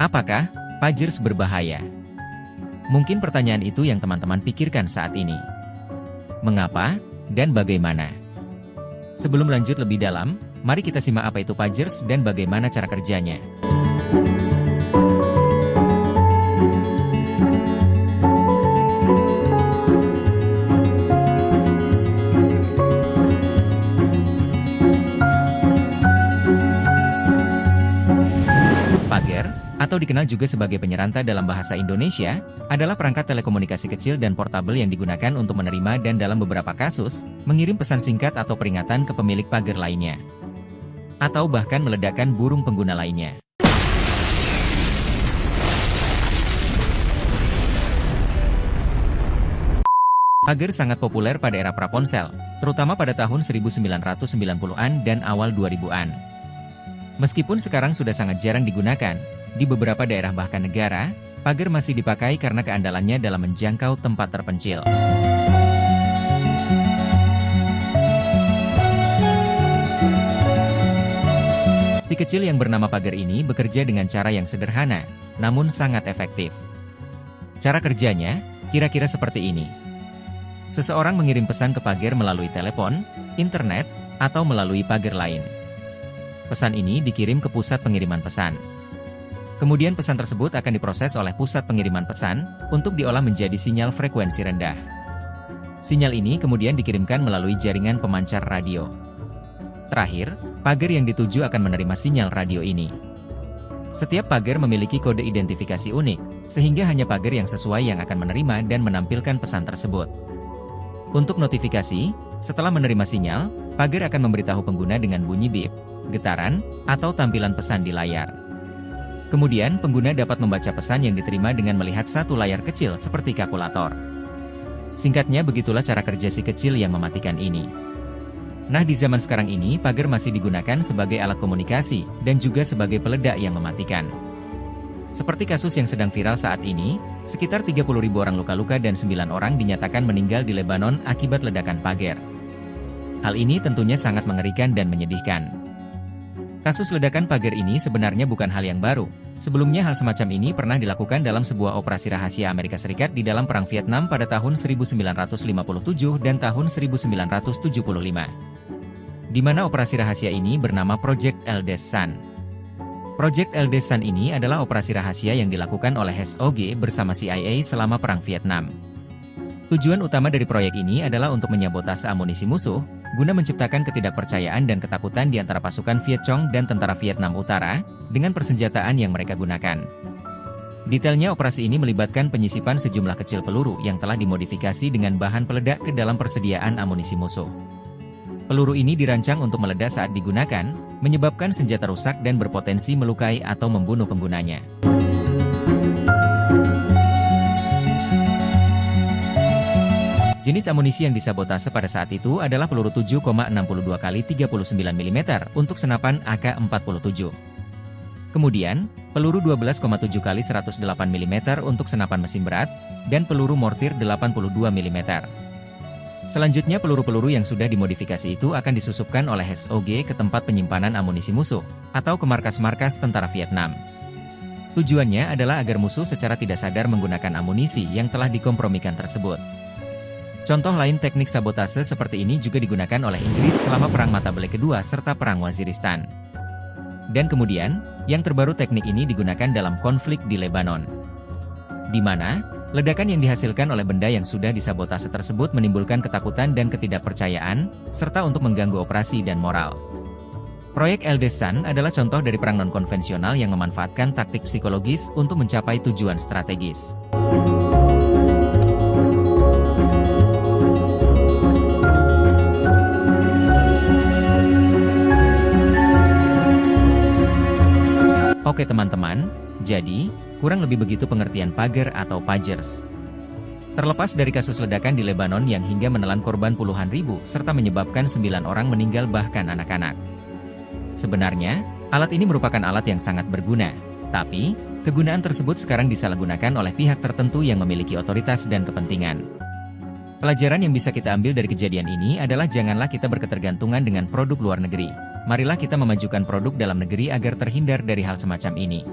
Apakah pagers berbahaya? Mungkin pertanyaan itu yang teman-teman pikirkan saat ini. Mengapa dan bagaimana? Sebelum lanjut lebih dalam, mari kita simak apa itu pagers dan bagaimana cara kerjanya. Pager, atau dikenal juga sebagai penyeranta dalam bahasa Indonesia, adalah perangkat telekomunikasi kecil dan portabel yang digunakan untuk menerima dan dalam beberapa kasus, mengirim pesan singkat atau peringatan ke pemilik pagar lainnya. Atau bahkan meledakkan burung pengguna lainnya. Pager sangat populer pada era praponsel, terutama pada tahun 1990-an dan awal 2000-an. Meskipun sekarang sudah sangat jarang digunakan, di beberapa daerah bahkan negara, pager masih dipakai karena keandalannya dalam menjangkau tempat terpencil. Si kecil yang bernama pager ini bekerja dengan cara yang sederhana, namun sangat efektif. Cara kerjanya, kira-kira seperti ini. Seseorang mengirim pesan ke pager melalui telepon, internet, atau melalui pager lain. Pesan ini dikirim ke pusat pengiriman pesan. Kemudian pesan tersebut akan diproses oleh pusat pengiriman pesan, untuk diolah menjadi sinyal frekuensi rendah. Sinyal ini kemudian dikirimkan melalui jaringan pemancar radio. Terakhir, pager yang dituju akan menerima sinyal radio ini. Setiap pager memiliki kode identifikasi unik, sehingga hanya pager yang sesuai yang akan menerima dan menampilkan pesan tersebut. Untuk notifikasi, setelah menerima sinyal, pager akan memberitahu pengguna dengan bunyi bip, getaran, atau tampilan pesan di layar. Kemudian, pengguna dapat membaca pesan yang diterima dengan melihat satu layar kecil seperti kalkulator. Singkatnya, begitulah cara kerja si kecil yang mematikan ini. Nah, di zaman sekarang ini, pager masih digunakan sebagai alat komunikasi, dan juga sebagai peledak yang mematikan. Seperti kasus yang sedang viral saat ini, sekitar 30.000 orang luka-luka dan 9 orang dinyatakan meninggal di Lebanon akibat ledakan pager. Hal ini tentunya sangat mengerikan dan menyedihkan. Kasus ledakan pager ini sebenarnya bukan hal yang baru. Sebelumnya hal semacam ini pernah dilakukan dalam sebuah operasi rahasia Amerika Serikat di dalam Perang Vietnam pada tahun 1957 dan tahun 1975. Di mana operasi rahasia ini bernama Project Eldes Sun. Project Eldes Sun ini adalah operasi rahasia yang dilakukan oleh SOG bersama CIA selama Perang Vietnam. Tujuan utama dari proyek ini adalah untuk menyabotase amunisi musuh, guna menciptakan ketidakpercayaan dan ketakutan di antara pasukan Viet Cong dan tentara Vietnam Utara, dengan persenjataan yang mereka gunakan. Detailnya operasi ini melibatkan penyisipan sejumlah kecil peluru yang telah dimodifikasi dengan bahan peledak ke dalam persediaan amunisi musuh. Peluru ini dirancang untuk meledak saat digunakan, menyebabkan senjata rusak dan berpotensi melukai atau membunuh penggunanya. Jenis amunisi yang disabotase pada saat itu adalah peluru 7,62 x 39 mm untuk senapan AK-47. Kemudian, peluru 12,7 x 108 mm untuk senapan mesin berat, dan peluru mortir 82 mm. Selanjutnya peluru-peluru yang sudah dimodifikasi itu akan disusupkan oleh SOG ke tempat penyimpanan amunisi musuh, atau ke markas-markas tentara Vietnam. Tujuannya adalah agar musuh secara tidak sadar menggunakan amunisi yang telah dikompromikan tersebut. Contoh lain teknik sabotase seperti ini juga digunakan oleh Inggris selama Perang Mata Belai Kedua serta Perang Waziristan. Dan kemudian, yang terbaru teknik ini digunakan dalam konflik di Lebanon. Di mana, ledakan yang dihasilkan oleh benda yang sudah disabotase tersebut menimbulkan ketakutan dan ketidakpercayaan, serta untuk mengganggu operasi dan moral. Proyek Eldes Sun adalah contoh dari perang non-konvensional yang memanfaatkan taktik psikologis untuk mencapai tujuan strategis. Oke teman-teman, jadi, kurang lebih begitu pengertian pager atau pagers. Terlepas dari kasus ledakan di Lebanon yang hingga menelan korban puluhan ribu serta menyebabkan 9 orang meninggal bahkan anak-anak. Sebenarnya, alat ini merupakan alat yang sangat berguna, tapi, kegunaan tersebut sekarang disalahgunakan oleh pihak tertentu yang memiliki otoritas dan kepentingan. Pelajaran yang bisa kita ambil dari kejadian ini adalah janganlah kita berketergantungan dengan produk luar negeri. Marilah kita memajukan produk dalam negeri agar terhindar dari hal semacam ini.